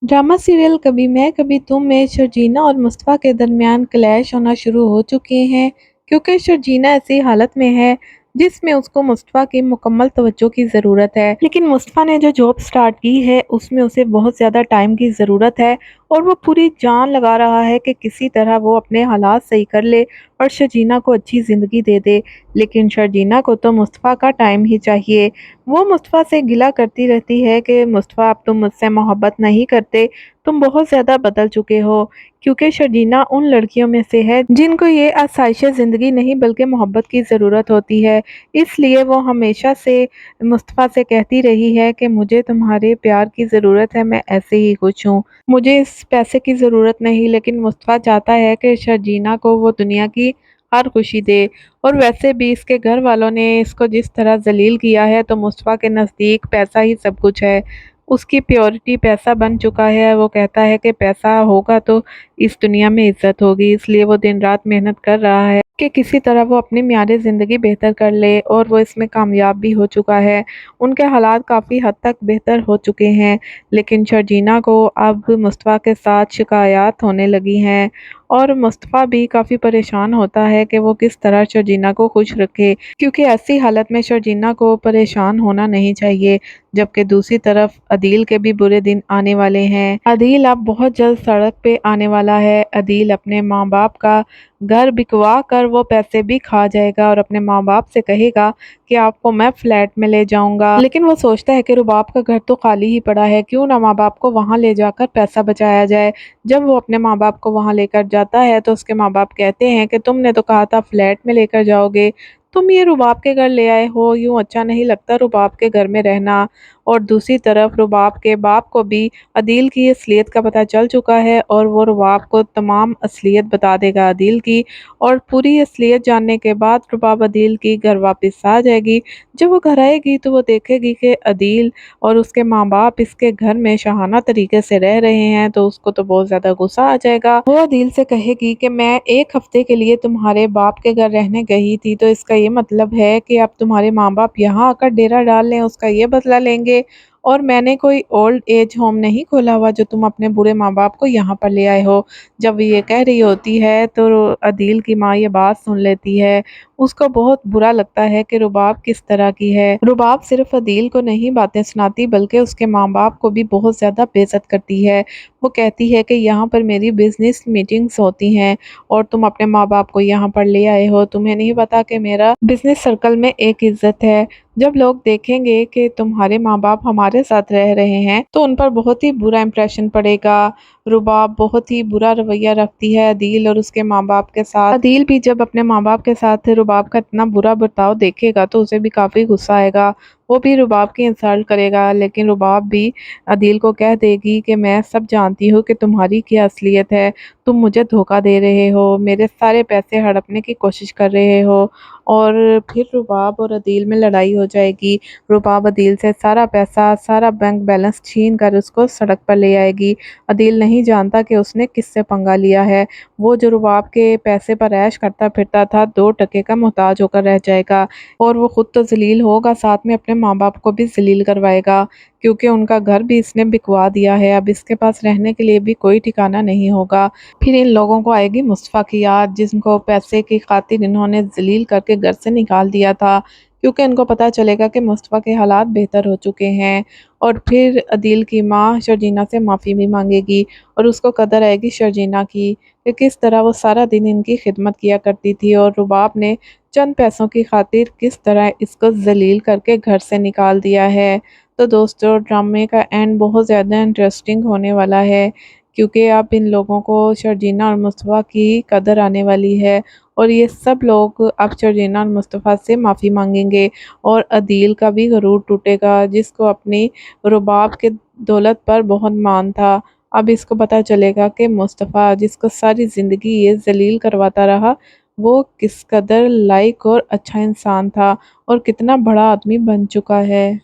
Drama serial कभी मैं कभी तुम में शर्जीना और मुस्तफ़ा के दरमियान क्लैश होना शुरू हो चुके हैं, क्योंकि शर्जीना ऐसी हालत में है जिसमें उसको मुस्तफ़ा की मुकम्मल तवज्जो की ज़रूरत है। लेकिन मुस्तफ़ा ने जो जॉब स्टार्ट की है उसमें उसे बहुत ज़्यादा टाइम की ज़रूरत है और वो पूरी जान लगा रहा है कि किसी तरह वो अपने हालात सही कर ले और शर्जीना को अच्छी ज़िंदगी दे दे। लेकिन शर्जीना को तो मुस्तफ़ा का टाइम ही चाहिए। वो मुस्तफ़ा से गिला करती रहती है कि मुस्तफ़ा, अब तुम मुझसे मोहब्बत नहीं करते, तुम बहुत ज़्यादा बदल चुके हो। क्योंकि शर्जीना उन लड़कियों में से है जिनको ये आसाइश ज़िंदगी नहीं बल्कि मोहब्बत की ज़रूरत होती है। इसलिए वो हमेशा से मुस्तफ़ा से कहती रही है कि मुझे तुम्हारे प्यार की ज़रूरत है, मैं ऐसे ही खुश हूँ। मुझे इस पैसे की ज़रूरत नहीं। लेकिन मुस्तफ़ा चाहता है कि शर्जीना को वो दुनिया की हर खुशी दे। और वैसे भी इसके घर वालों ने इसको जिस तरह ज़लील किया है, तो मुस्तफ़ा के नज़दीक पैसा ही सब कुछ है। उसकी प्रायोरिटी पैसा बन चुका है। वो कहता है कि पैसा होगा तो इस दुनिया में इज़्ज़त होगी, इसलिए वो दिन रात मेहनत कर रहा है कि किसी तरह वो अपनी मियार ज़िंदगी बेहतर कर ले, और वो इसमें कामयाब भी हो चुका है। उनके हालात काफ़ी हद तक बेहतर हो चुके हैं। लेकिन शर्जीना को अब मुस्तफ़ा के साथ शिकायत होने लगी हैं, और मुस्तफ़ा भी काफ़ी परेशान होता है कि वो किस तरह शर्जीना को खुश रखे, क्योंकि ऐसी हालत में शर्जीना को परेशान होना नहीं चाहिए। जबकि दूसरी तरफ अदील के भी बुरे दिन आने वाले हैं। अदील अब बहुत जल्द सड़क पे आने वाला है। अदील अपने माँ बाप का घर बिकवा कर वो पैसे भी खा जाएगा और अपने माँ बाप से कहेगा कि आपको मैं फ्लैट में ले जाऊंगा। लेकिन वो सोचता है कि रुबाब का घर तो खाली ही पड़ा है, क्यों ना माँ बाप को वहाँ ले जाकर पैसा बचाया जाए। जब वो अपने माँ बाप को वहाँ लेकर जाता है तो उसके माँ बाप कहते हैं कि तुमने तो कहा था फ्लैट में लेकर जाओगे, तुम ये रुबाब के घर ले आए हो, यूँ अच्छा नहीं लगता रुबाब के घर में रहना। और दूसरी तरफ रुबाब के बाप को भी अदील की असलियत का पता चल चुका है, और वो रुबाब को तमाम असलियत बता देगा अदील की। और पूरी असलियत जानने के बाद रुबाब अदील की घर वापस आ जाएगी। जब वो घर आएगी तो वो देखेगी कि अदील और उसके माँ बाप इसके घर में शाहाना तरीके से रह रहे हैं, तो उसको तो बहुत ज़्यादा गुस्सा आ जाएगा। वो अदील से कहेगी कि मैं एक हफ्ते के लिए तुम्हारे बाप के घर रहने गई थी, तो इसका ये मतलब है कि अब तुम्हारे माँ बाप यहाँ आकर डेरा डाल लें, उसका ये बदला लेंगे। और मैंने कोई ओल्ड एज होम नहीं खोला हुआ जो तुम अपने बूढ़े माँ बाप को यहाँ पर ले आए हो। जब वो ये कह रही होती है तो अदील की माँ ये बात सुन लेती है। उसको बहुत बुरा लगता है कि रुबाब किस तरह की है। रुबाब सिर्फ अदील को नहीं बातें सुनाती बल्कि उसके माँ बाप को भी बहुत ज़्यादा बेइज्जत करती है। वो कहती है कि यहाँ पर मेरी बिजनेस मीटिंग्स होती हैं और तुम अपने माँ बाप को यहाँ पर ले आए हो। तुम्हें नहीं पता कि मेरा बिजनेस सर्कल में एक इज्जत है। जब लोग देखेंगे कि तुम्हारे माँ बाप हमारे साथ रह रहे हैं तो उन पर बहुत ही बुरा इंप्रेशन पड़ेगा। रुबाब बहुत ही बुरा रवैया रखती है अदील और उसके माँ बाप के साथ। अदील भी जब अपने माँ बाप के साथ रुबाब का इतना बुरा बर्ताव देखेगा तो उसे भी काफ़ी गुस्सा आएगा। वो भी रुबाब की इंसल्ट करेगा, लेकिन रुबाब भी अदील को कह देगी कि मैं सब जानती हूँ कि तुम्हारी क्या असलियत है। तुम मुझे धोखा दे रहे हो, मेरे सारे पैसे हड़पने की कोशिश कर रहे हो। और फिर रुबाब और अदील में लड़ाई हो जाएगी। रुबाब अदील से सारा पैसा, सारा बैंक बैलेंस छीन कर उसको सड़क पर ले आएगी। अदील नहीं जानता कि उसने किससे पंगा लिया है। वो जो रुबाब के पैसे पर ऐश करता फिरता था, 2 टके का मोहताज होकर रह जाएगा। और वो खुद तो जलील होगा, साथ में अपने माँ बाप को भी जलील करवाएगा, क्योंकि उनका घर भी इसने बिकवा दिया है। अब इसके पास रहने के लिए भी कोई ठिकाना नहीं होगा। फिर इन लोगों को आएगी मुस्तफ़ा की याद, जिनको पैसे की खातिर इन्होंने जलील करके घर से निकाल दिया था, क्योंकि इनको पता चलेगा कि मुस्तफ़ा के हालात बेहतर हो चुके हैं। और फिर अदील की माँ शर्जीना से माफ़ी भी मांगेगी और उसको कदर आएगी शर्जीना की कि किस तरह वो सारा दिन इनकी खिदमत किया करती थी, और रुबाब ने चंद पैसों की खातिर किस तरह इसको जलील करके घर से निकाल दिया है। तो दोस्तों, ड्रामे का एंड बहुत ज़्यादा इंटरेस्टिंग होने वाला है, क्योंकि अब इन लोगों को शर्जीना और मुस्तफ़ा की कदर आने वाली है, और ये सब लोग अब शर्जीना और मुस्तफ़ा से माफ़ी मांगेंगे। और अदील का भी गरूर टूटेगा, जिसको अपनी रुबाब के दौलत पर बहुत मान था। अब इसको पता चलेगा कि मुस्तफ़ा, जिसको सारी ज़िंदगी ये जलील करवाता रहा, वो किस कदर लायक और अच्छा इंसान था और कितना बड़ा आदमी बन चुका है।